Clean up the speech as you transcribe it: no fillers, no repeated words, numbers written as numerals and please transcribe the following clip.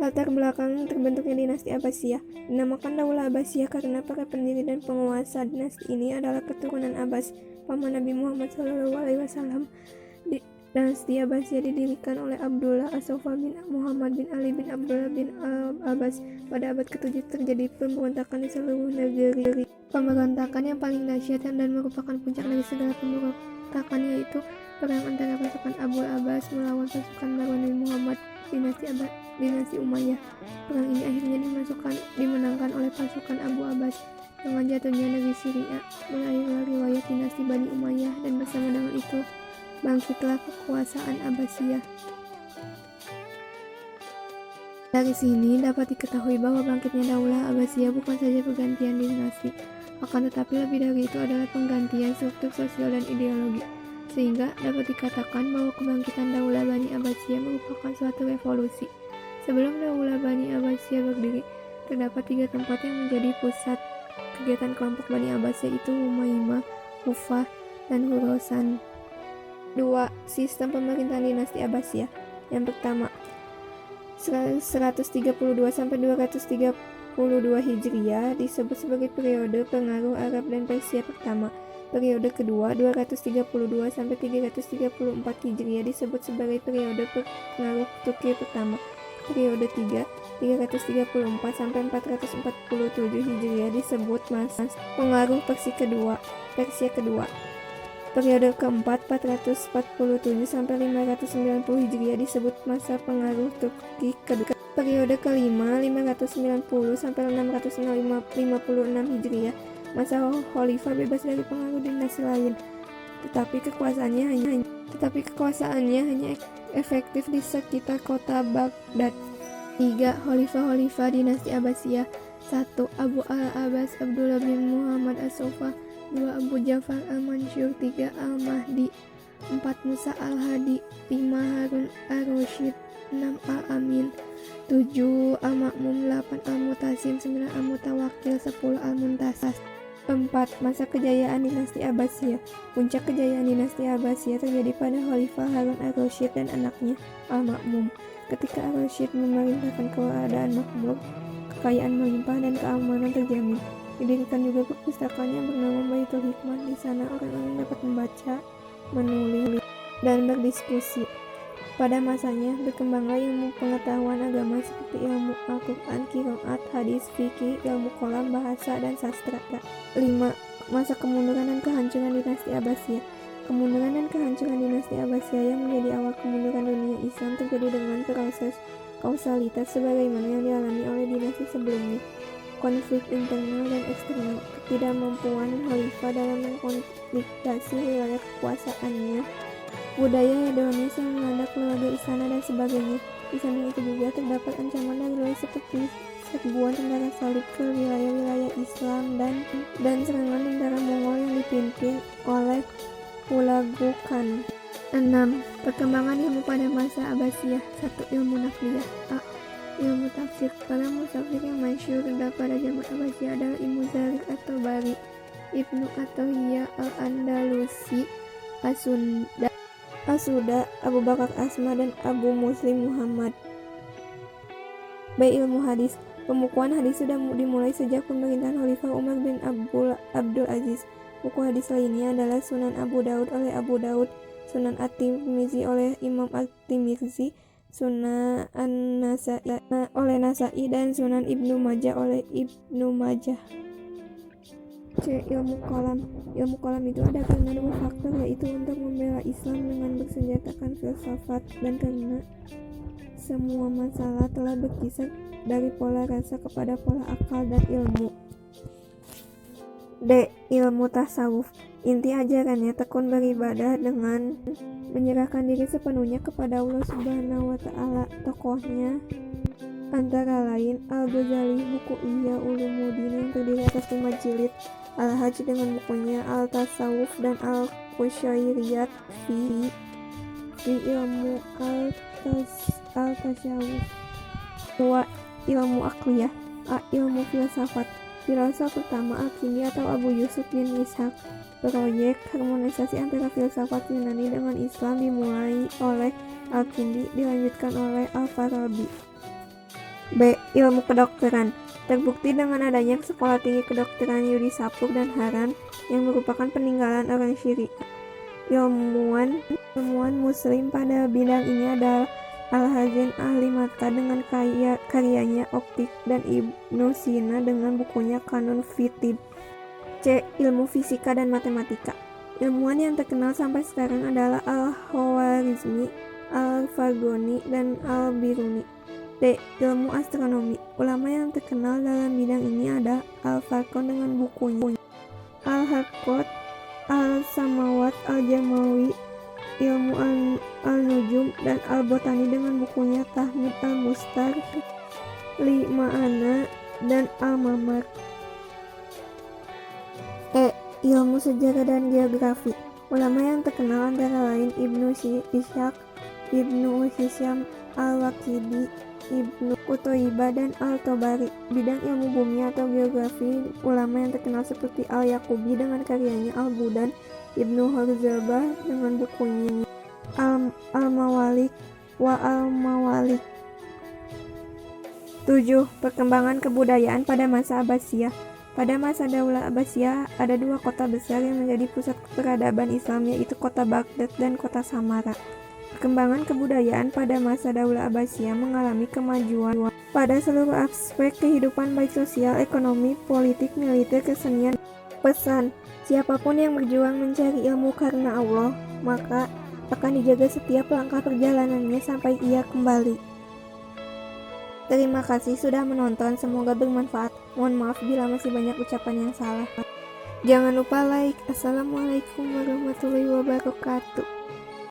Latar belakang terbentuknya dinasti Abbasiyah. Dinamakan Daulah Abbasiyah karena para pendiri dan penguasa dinasti ini adalah keturunan Abbas, paman Nabi Muhammad SAW. Dinasti Abbasiyah didirikan oleh Abdullah as-Sofah bin Muhammad bin Ali bin Abdullah bin Abbas. Pada abad ke-7 terjadi pemberontakan di seluruh negeri. Pemberontakan yang paling dahsyat dan merupakan puncak dari segala pemberontakan yaitu perang antara pasukan Abu Abbas melawan pasukan baru Nabi Muhammad, dinasti Umayyah. Perang ini akhirnya dimenangkan oleh pasukan Abu Abbas. Dengan jatuhnya negeri Syria, berakhirlah riwayat dinasti Bani Umayyah dan bersama dengan itu bangkitlah kekuasaan Abbasiyah. Dari sini dapat diketahui bahwa bangkitnya Daulah Abbasiyah bukan saja pergantian dinasti, akan tetapi lebih dari itu adalah penggantian struktur sosial dan ideologi. Sehingga dapat dikatakan bahwa kebangkitan Daulah Bani Abbasiyah merupakan suatu revolusi. Sebelum Daulah Bani Abbasiyah berdiri, terdapat 3 tempat yang menjadi pusat kegiatan kelompok Bani Abbas, yaitu Umayyah, Kufah, dan Khurasan. 2. Sistem pemerintahan dinasti Abbasiyah. Yang pertama, 132 sampai 232 Hijriah disebut sebagai periode pengaruh Arab dan Persia pertama. Periode kedua 232 sampai 334 Hijriah disebut sebagai periode pengaruh Turki pertama. Periode 3 334 sampai 447 Hijriah disebut masa pengaruh Persia kedua. Periode keempat 447 sampai 590 Hijriah disebut masa pengaruh Turki kedua. Periode kelima 590 sampai 656 Hijriah masa khalifah bebas dari pengaruh dinasti lain. Tetapi kekuasaannya hanya efektif di sekitar kota Baghdad. 3. Khalifah dinasti Abbasiyah. 1. Abu al-Abbas Abdullah bin Muhammad as-Sofah. 2. Abu Ja'far al-Mansur. 3. Al-Mahdi. 4. Musa al-Hadi. 5. Harun al-Rasyid. 6. Al-Amin. 7. Al-Ma'mun. 8. Al-Mutasim. 9. Al-Mutawakkil. 10. Al-Muntasir. 4. Masa kejayaan dinasti Abbasiyah. Puncak kejayaan dinasti Abbasiyah terjadi pada Khalifah Harun al-Rasyid dan anaknya Al-Ma'mun. Ketika al-Rasyid memerintahkan keadaan makmur, kekayaan melimpah dan keamanan terjamin. Didirikan juga perpustakaan yang bernama Baitul Hikmah. Di sana orang-orang dapat membaca, menulis, dan berdiskusi. Pada masanya, berkembanglah ilmu pengetahuan agama seperti ilmu Al-Quran, qiraat, hadis, fikih, ilmu kalam, bahasa, dan sastra. 5. Masa kemunduran dan kehancuran dinasti Abbasiyah. Kemunduran dan kehancuran dinasti Abbasiyah yang menjadi awal kemunduran dunia Islam terjadi dengan proses kausalitas sebagaimana yang dialami oleh dinasti sebelumnya. Konflik internal dan eksternal, ketidakmampuan khalifah dalam mengkonsolidasi wilayah kekuasaannya, budaya hedonis yang melanda keluarga istana dan sebagainya. Di samping itu juga terdapat ancaman dari luar seperti serbuan tentara salib ke wilayah-wilayah Islam dan serangan tentara Mongol yang dipimpin oleh Hulagu Khan. 6. Perkembangan ilmu pada masa Abbasiyah. 1. Ilmu Naqliyah. A. Ilmu tafsir. Para musafir yang masyhur pada zaman Abbasiyah adalah Ibnu Jarir at-Tabari, Ibnu Athiyah al-Andalusi, As-Suda, Abu Bakar Asma, dan Abu Muslim Muhammad. B. Ilmu hadis. Pembukuan hadis sudah dimulai sejak pemerintahan Khalifah Umar bin Abdul Aziz. Buku hadis lainnya adalah Sunan Abu Daud oleh Abu Daud, Sunan At-Tirmizi oleh Imam At-Tirmizi, Sunan An-Nasai oleh Nasai, dan Sunan Ibnu Majah oleh Ibnu Majah. C. Ilmu kalam. Ilmu kalam itu ada karena 2 faktor, yaitu untuk membela Islam dengan bersenjatakan filsafat dan karena semua masalah telah berkisar dari pola rasa kepada pola akal dan ilmu. D. Ilmu tasawuf. Inti ajarannya tekun beribadah dengan menyerahkan diri sepenuhnya kepada Allah Subhanahu wa Ta'ala. Tokohnya antara lain Al-Ghazali, buku Ihya Ulumuddin yang terdiri atas 5 jilid, Al-Hajj dengan bukunya Al-Tasawuf, dan Al-Qushairiyat fi ilmu Al-Tasawuf. 2. Ilmu Aqliyah. A. Ilmu filsafat. Filsuf pertama Al-Kindi atau Abu Yusuf bin Ishaq. Proyek harmonisasi antara filsafat Yunani dengan Islam dimulai oleh Al-Kindi, dilanjutkan oleh Al-Farabi. B. Ilmu kedokteran. Terbukti dengan adanya Sekolah Tinggi Kedokteran Yudi Sapur dan Haran yang merupakan peninggalan orang Syria. Ilmuwan muslim pada bidang ini adalah Al-Hazin ahli mata dengan karyanya Optik dan Ibnu Sina dengan bukunya Kanun Fitib. C. Ilmu fisika dan matematika. Ilmuwan yang terkenal sampai sekarang adalah Al-Khwarizmi, Al-Fargoni, dan Al-Biruni. D. Ilmu astronomi. Ulama yang terkenal dalam bidang ini ada Al-Farkon dengan bukunya Al-Haqqot, Al-Samawat, Al-Jamawi, Ilmu Al-Nujum, dan Al-Botani dengan bukunya Tahmid Al-Mustar, Ma'ana, dan Al-Mamar. E. Ilmu sejarah dan geografi. Ulama yang terkenal antara lain Ibnu Ishaq, Ibnu Hisham Al-Waqidi, Ibnu Qutaibah, dan Al-Tabari. Bidang ilmu bumi atau geografi, ulama yang terkenal seperti Al-Yaqubi dengan karyanya Al-Budan, Ibnu Hurzabah dengan bukunya Al-Mawalik wa Al-Mawalik. 7. Perkembangan kebudayaan pada masa Abbasiyah. Pada masa Daulah Abbasiyah ada dua kota besar yang menjadi pusat peradaban Islam, yaitu kota Baghdad dan kota Samara. Perkembangan kebudayaan pada masa Daulah Abbasiyah mengalami kemajuan pada seluruh aspek kehidupan baik sosial, ekonomi, politik, militer, kesenian. Pesan: siapapun yang berjuang mencari ilmu karena Allah, maka akan dijaga setiap langkah perjalanannya sampai ia kembali. Terima kasih sudah menonton, semoga bermanfaat. Mohon maaf bila masih banyak ucapan yang salah. Jangan lupa like. Assalamualaikum warahmatullahi wabarakatuh.